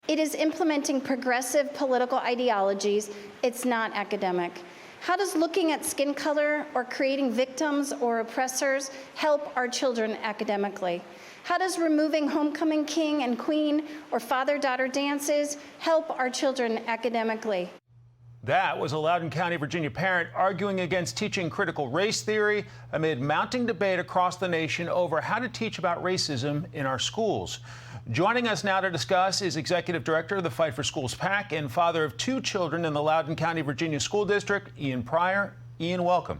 It is implementing progressive political ideologies. It's not academic. How does looking at skin color or creating victims or oppressors help our children academically? How does removing homecoming king and queen or father-daughter dances help our children academically? That was a Loudoun County, Virginia parent arguing against teaching critical race theory amid mounting debate across the nation over how to teach about racism in our schools. Joining us now to discuss is Executive Director of the Fight for Schools PAC and father of 2 children in the Loudoun County, Virginia School District, Ian Pryor. Ian, welcome.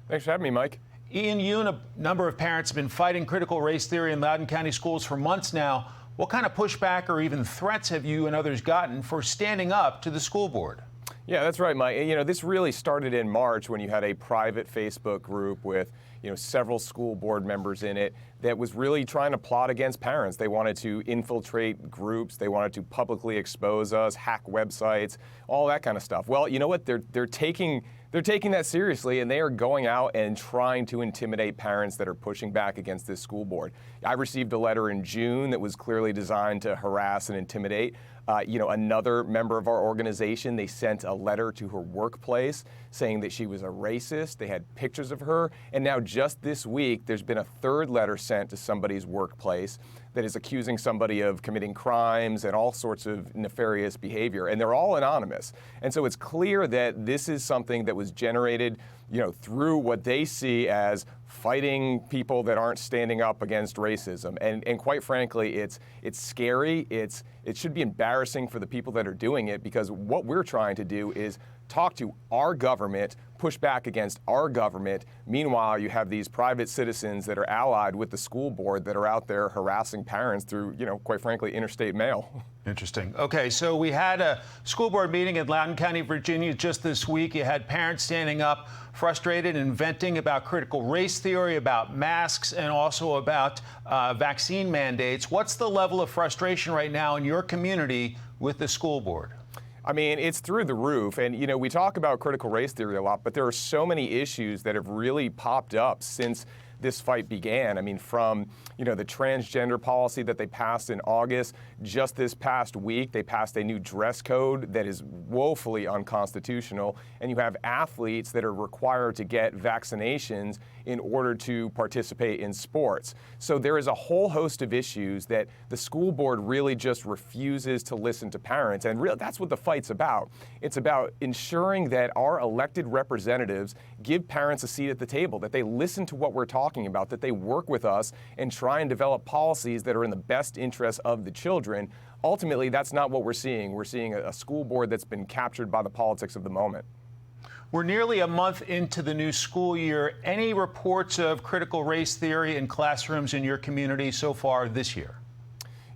Thanks for having me, Mike. Ian, you and a number of parents have been fighting critical race theory in Loudoun County schools for months now. What kind of pushback or even threats have you and others gotten for standing up to the school board? Yeah, that's right, Mike. You know, this really started in March when you had a private Facebook group with, several school board members in it that was really trying to plot against parents. They wanted to infiltrate groups. They wanted to publicly expose us, hack websites, all that kind of stuff. Well, you know what? They're taking that seriously, and they are going out and trying to intimidate parents that are pushing back against this school board. I received a letter in June that was clearly designed to harass and intimidate. Another member of our organization, they sent a letter to her workplace saying that she was a racist. They had pictures of her. And now just this week, there's been a 3rd letter sent to somebody's workplace that is accusing somebody of committing crimes and all sorts of nefarious behavior. And they're all anonymous. And so it's clear that this is something that was generated, through what they see as fighting people that aren't standing up against racism. And quite frankly, it's scary. It should be embarrassing for the people that are doing it, because what we're trying to do is talk to our government, push back against our government. Meanwhile, you have these private citizens that are allied with the school board that are out there harassing parents through, quite frankly, interstate mail. Interesting. Okay, so we had a school board meeting in Loudoun County, Virginia just this week. You had parents standing up, frustrated and venting about critical race theory, about masks, and also about vaccine mandates. What's the level of frustration right now in your community with the school board? I mean, it's through the roof. And, we talk about critical race theory a lot, but there are so many issues that have really popped up since this fight began. I mean, from, the transgender policy that they passed in August, just this past week, they passed a new dress code that is woefully unconstitutional. And you have athletes that are required to get vaccinations in order to participate in sports. So there is a whole host of issues that the school board really just refuses to listen to parents. And that's what the fight's about. It's about ensuring that our elected representatives give parents a seat at the table, that they listen to what we're talking about, that they work with us and try and develop policies that are in the best interest of the children. Ultimately, that's not what we're seeing. We're seeing a school board that's been captured by the politics of the moment. We're nearly a month into the new school year. Any reports of critical race theory in classrooms in your community so far this year?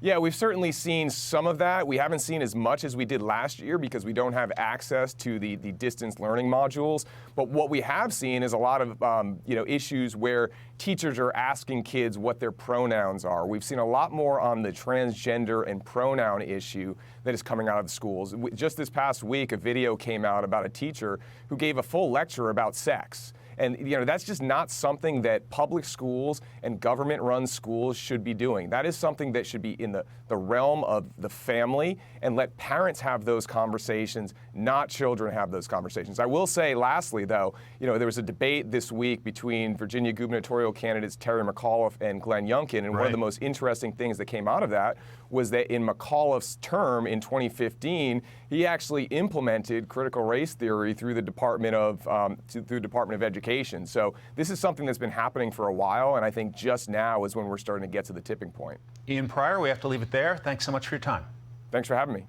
Yeah, we've certainly seen some of that. We haven't seen as much as we did last year because we don't have access to the distance learning modules. But what we have seen is a lot of issues where teachers are asking kids what their pronouns are. We've seen a lot more on the transgender and pronoun issue that is coming out of the schools. Just this past week, a video came out about a teacher who gave a full lecture about sex. And, that's just not something that public schools and government-run schools should be doing. That is something that should be in the realm of the family, and let parents have those conversations, not children have those conversations. I will say, lastly, though, there was a debate this week between Virginia gubernatorial candidates Terry McAuliffe and Glenn Youngkin, and one of the most interesting things that came out of that was that in McAuliffe's term in 2015, he actually implemented critical race theory through the Department of Education. So this is something that's been happening for a while, and I think just now is when we're starting to get to the tipping point. Ian Pryor, we have to leave it there. Thanks so much for your time. Thanks for having me.